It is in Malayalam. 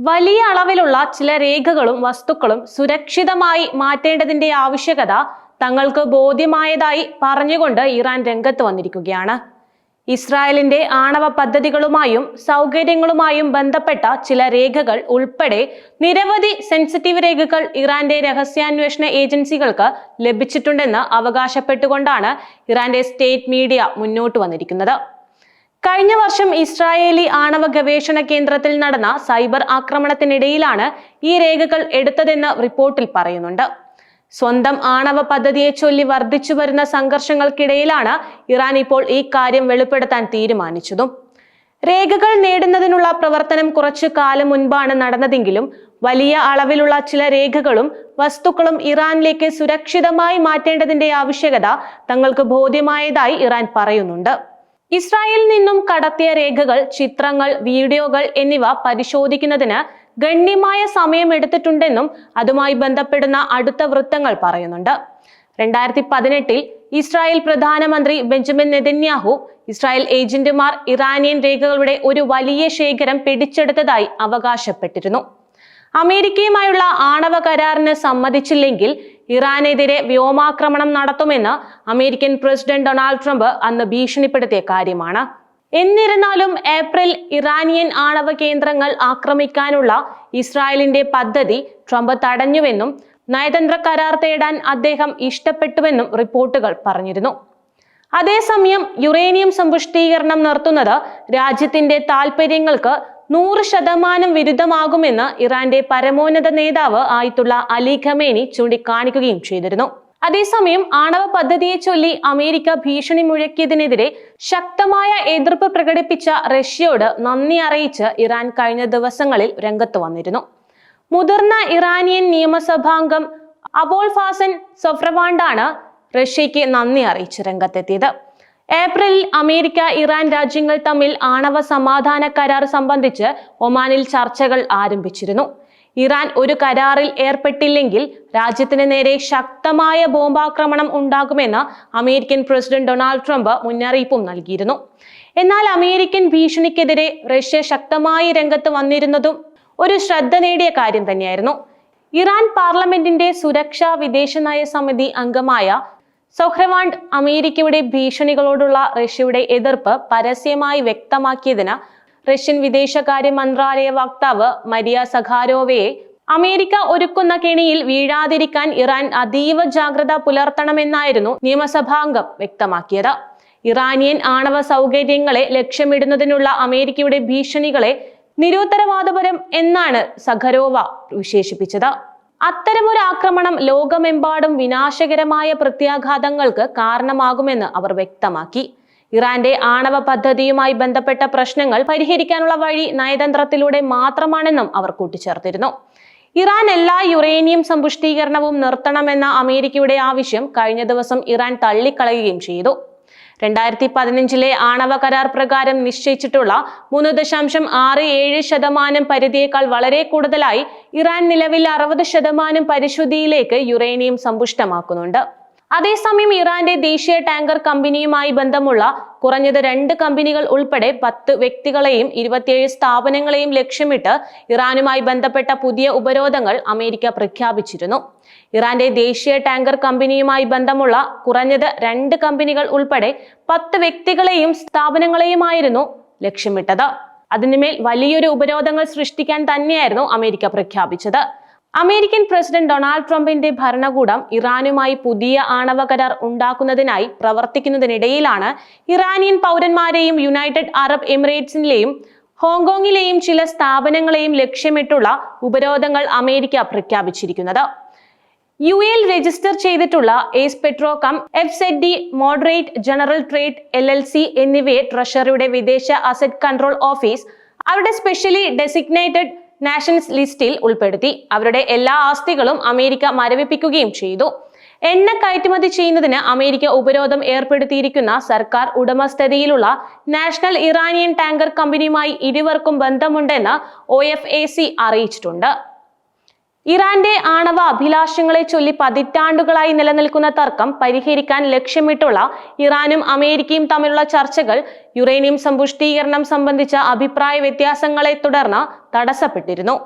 വലിയ അളവിലുള്ള ചില രേഖകളും വസ്തുക്കളും സുരക്ഷിതമായി മാറ്റേണ്ടതിന്റെ ആവശ്യകത തങ്ങൾക്ക് ബോധ്യമായതായി പറഞ്ഞുകൊണ്ട് ഇറാൻ രംഗത്ത് വന്നിരിക്കുകയാണ്. ഇസ്രായേലിന്റെ ആണവ പദ്ധതികളുമായും സൗകര്യങ്ങളുമായും ബന്ധപ്പെട്ട ചില രേഖകൾ ഉൾപ്പെടെ നിരവധി സെൻസിറ്റീവ് രേഖകൾ ഇറാന്റെ രഹസ്യാന്വേഷണ ഏജൻസികൾക്ക് ലഭിച്ചിട്ടുണ്ടെന്ന് അവകാശപ്പെട്ടുകൊണ്ടാണ് ഇറാന്റെ സ്റ്റേറ്റ് മീഡിയ മുന്നോട്ട് വന്നിരിക്കുന്നത്. കഴിഞ്ഞ വർഷം ഇസ്രായേലി ആണവ ഗവേഷണ കേന്ദ്രത്തിൽ നടന്ന സൈബർ ആക്രമണത്തിനിടയിലാണ് ഈ രേഖകൾ എടുത്തതെന്ന് റിപ്പോർട്ടിൽ പറയുന്നുണ്ട്. സ്വന്തം ആണവ പദ്ധതിയെ ചൊല്ലി വർദ്ധിച്ചു വരുന്ന സംഘർഷങ്ങൾക്കിടയിലാണ് ഇറാൻ ഇപ്പോൾ ഈ കാര്യം വെളിപ്പെടുത്താൻ തീരുമാനിച്ചതും. രേഖകൾ നേടുന്നതിനുള്ള പ്രവർത്തനം കുറച്ചു കാലം മുൻപാണ് നടന്നതെങ്കിലും വലിയ അളവിലുള്ള ചില രേഖകളും വസ്തുക്കളും ഇറാനിലേക്ക് സുരക്ഷിതമായി മാറ്റേണ്ടതിന്റെ ആവശ്യകത തങ്ങൾക്ക് ബോധ്യമായതായി ഇറാൻ പറയുന്നുണ്ട്. ഇസ്രായേലിൽ നിന്നും കടത്തിയ രേഖകൾ, ചിത്രങ്ങൾ, വീഡിയോകൾ എന്നിവ പരിശോധിക്കുന്നതിന് ഗണ്യമായ സമയമെടുത്തിട്ടുണ്ടെന്നും അതുമായി ബന്ധപ്പെടുന്ന അടുത്ത വൃത്തങ്ങൾ പറയുന്നുണ്ട്. 2018 ഇസ്രായേൽ പ്രധാനമന്ത്രി ബെഞ്ചമിൻ നെതന്യാഹു ഇസ്രായേൽ ഏജന്റുമാർ ഇറാനിയൻ രേഖകളുടെ ഒരു വലിയ ശേഖരം പിടിച്ചെടുത്തതായി അവകാശപ്പെട്ടിരുന്നു. അമേരിക്കയുമായുള്ള ആണവ കരാറിന് സമ്മതിച്ചില്ലെങ്കിൽ ഇറാനെതിരെ വ്യോമാക്രമണം നടത്തുമെന്ന് അമേരിക്കൻ പ്രസിഡന്റ് ഡൊണാൾഡ് ട്രംപ് അന്ന് ഭീഷണിപ്പെടുത്തിയ കാര്യമാണ്. എന്നിരുന്നാലും ഏപ്രിൽ ഇറാനിയൻ ആണവ കേന്ദ്രങ്ങൾ ആക്രമിക്കാനുള്ള ഇസ്രായേലിന്റെ പദ്ധതി ട്രംപ് തടഞ്ഞുവെന്നും നയതന്ത്ര കരാർ തേടാൻ അദ്ദേഹം ഇഷ്ടപ്പെട്ടുവെന്നും റിപ്പോർട്ടുകൾ പറഞ്ഞിരുന്നു. അതേസമയം യുറേനിയം സമ്പുഷ്ടീകരണം നിർത്തുന്നത് രാജ്യത്തിന്റെ താൽപര്യങ്ങൾക്ക് 100% വിരുദ്ധമാകുമെന്ന് ഇറാന്റെ പരമോന്നത നേതാവ് ആയിട്ടുള്ള അലി ഖമേനി ചൂണ്ടിക്കാണിക്കുകയും ചെയ്തിരുന്നു. അതേസമയം ആണവ പദ്ധതിയെ ചൊല്ലി അമേരിക്ക ഭീഷണി മുഴക്കിയതിനെതിരെ ശക്തമായ എതിർപ്പ് പ്രകടിപ്പിച്ച റഷ്യയോട് നന്ദി അറിയിച്ച് ഇറാൻ കഴിഞ്ഞ ദിവസങ്ങളിൽ രംഗത്ത് വന്നിരുന്നു. മുതിർന്ന ഇറാനിയൻ നിയമസഭാംഗം അബോൾ ഫാസൻ സൊഫ്രവാണ്ടാണ് റഷ്യയ്ക്ക് നന്ദി അറിയിച്ച് രംഗത്തെത്തിയത്. ഏപ്രിലിൽ അമേരിക്ക, ഇറാൻ രാജ്യങ്ങൾ തമ്മിൽ ആണവ സമാധാന കരാർ സംബന്ധിച്ച് ഒമാനിൽ ചർച്ചകൾ ആരംഭിച്ചിരുന്നു. ഇറാൻ ഒരു കരാറിൽ ഏർപ്പെട്ടില്ലെങ്കിൽ രാജ്യത്തിന് നേരെ ശക്തമായ ബോംബാക്രമണം ഉണ്ടാകുമെന്ന് അമേരിക്കൻ പ്രസിഡന്റ് ഡൊണാൾഡ് ട്രംപ് മുന്നറിയിപ്പും നൽകിയിരുന്നു. എന്നാൽ അമേരിക്കൻ ഭീഷണിക്കെതിരെ റഷ്യ ശക്തമായി രംഗത്ത് വന്നിരുന്നതും ഒരു ശ്രദ്ധ നേടിയ കാര്യം തന്നെയായിരുന്നു. ഇറാൻ പാർലമെന്റിന്റെ സുരക്ഷാ വിദേശനയ സമിതി അംഗമായ സൊഹ്രവാണ്ട് അമേരിക്കയുടെ ഭീഷണികളോടുള്ള റഷ്യയുടെ എതിർപ്പ് പരസ്യമായി വ്യക്തമാക്കിയതിന് റഷ്യൻ വിദേശകാര്യ മന്ത്രാലയ വക്താവ് മരിയ സഖാരോവയെ അമേരിക്ക ഒരുക്കുന്ന കെണിയിൽ വീഴാതിരിക്കാൻ ഇറാൻ അതീവ ജാഗ്രത പുലർത്തണമെന്നായിരുന്നു നിയമസഭാംഗം വ്യക്തമാക്കിയത്. ഇറാനിയൻ ആണവ സൗകര്യങ്ങളെ ലക്ഷ്യമിടുന്നതിനുള്ള അമേരിക്കയുടെ ഭീഷണികളെ നിരുത്തരവാദപരം എന്നാണ് സഖാരോവ വിശേഷിപ്പിച്ചത്. അത്തരമൊരു ആക്രമണം ലോകമെമ്പാടും വിനാശകരമായ പ്രത്യാഘാതങ്ങൾക്ക് കാരണമാകുമെന്ന് അവർ വ്യക്തമാക്കി. ഇറാന്റെ ആണവ പദ്ധതിയുമായി ബന്ധപ്പെട്ട പ്രശ്നങ്ങൾ പരിഹരിക്കാനുള്ള വഴി നയതന്ത്രത്തിലൂടെ മാത്രമാണെന്നും അവർ കൂട്ടിച്ചേർത്തിരുന്നു. ഇറാൻ എല്ലാ യുറേനിയം സമ്പുഷ്ടീകരണവും നിർത്തണമെന്ന അമേരിക്കയുടെ ആവശ്യം കഴിഞ്ഞ ദിവസം ഇറാൻ തള്ളിക്കളയുകയും ചെയ്തു. 2015 ആണവ കരാർ പ്രകാരം നിശ്ചയിച്ചിട്ടുള്ള 3.67% പരിധിയേക്കാൾ വളരെ കൂടുതലായി ഇറാൻ നിലവിൽ 60% പരിശുദ്ധിയിലേക്ക് യുറേനിയം സമ്പുഷ്ടമാക്കുന്നുണ്ട്. അതേസമയം ഇറാന്റെ ദേശീയ ടാങ്കർ കമ്പനിയുമായി ബന്ധമുള്ള കുറഞ്ഞത് 2 കമ്പനികൾ ഉൾപ്പെടെ 10 വ്യക്തികളെയും 27 സ്ഥാപനങ്ങളെയും ലക്ഷ്യമിട്ട് ഇറാനുമായി ബന്ധപ്പെട്ട പുതിയ ഉപരോധങ്ങൾ അമേരിക്ക പ്രഖ്യാപിച്ചിരുന്നു. ഇറാന്റെ ദേശീയ ടാങ്കർ കമ്പനിയുമായി ബന്ധമുള്ള കുറഞ്ഞത് 2 കമ്പനികൾ ഉൾപ്പെടെ 10 വ്യക്തികളെയും സ്ഥാപനങ്ങളെയുമായിരുന്നു ലക്ഷ്യമിട്ടത്. അതിനുമേൽ വലിയൊരു ഉപരോധങ്ങൾ സൃഷ്ടിക്കാൻ തന്നെയായിരുന്നു അമേരിക്ക പ്രഖ്യാപിച്ചത്. അമേരിക്കൻ പ്രസിഡന്റ് ഡൊണാൾഡ് ട്രംപിന്റെ ഭരണകൂടം ഇറാനുമായി പുതിയ ആണവ കരാർ ഉണ്ടാക്കുന്നതിനായി പ്രവർത്തിക്കുന്നതിനിടയിലാണ് ഇറാനിയൻ പൗരന്മാരെയും യുണൈറ്റഡ് അറബ് എമിറേറ്റ്സിലെയും ഹോങ്കോങ്ങിലെയും ചില സ്ഥാപനങ്ങളെയും ലക്ഷ്യമിട്ടുള്ള ഉപരോധങ്ങൾ അമേരിക്ക പ്രഖ്യാപിച്ചിരിക്കുന്നത്. യുഎയിൽ രജിസ്റ്റർ ചെയ്തിട്ടുള്ള S petrochem, FZD, moderate general trade LLC എന്നിവയെ ട്രഷറിയുടെ വിദേശ അസറ്റ് കൺട്രോൾ ഓഫീസ് അവരുടെ സ്പെഷ്യലി ഡെസിഗ്നേറ്റഡ് നാഷൻസ് ലിസ്റ്റിൽ ഉൾപ്പെടുത്തി. അവരുടെ എല്ലാ ആസ്തികളും അമേരിക്ക മരവിപ്പിക്കുകയും ചെയ്തു. എണ്ണ കയറ്റുമതി ചെയ്യുന്നതിന് അമേരിക്ക ഉപരോധം ഏർപ്പെടുത്തിയിരിക്കുന്ന സർക്കാർ ഉടമസ്ഥതയിലുള്ള നാഷണൽ ഇറാനിയൻ ടാങ്കർ കമ്പനിയുമായി ഇരുവർക്കും ബന്ധമുണ്ടെന്ന് OFAC അറിയിച്ചിട്ടുണ്ട്. ഇറാന്റെ ആണവ അഭിലാഷങ്ങളെ ചൊല്ലി പതിറ്റാണ്ടുകളായി നിലനിൽക്കുന്ന തർക്കം പരിഹരിക്കാൻ ലക്ഷ്യമിട്ടുള്ള ഇറാനും അമേരിക്കയും തമ്മിലുള്ള ചർച്ചകൾ യുറേനിയം സമ്പുഷ്ടീകരണം സംബന്ധിച്ച അഭിപ്രായ വ്യത്യാസങ്ങളെ തുടർന്ന് തടസ്സപ്പെട്ടിരുന്നു.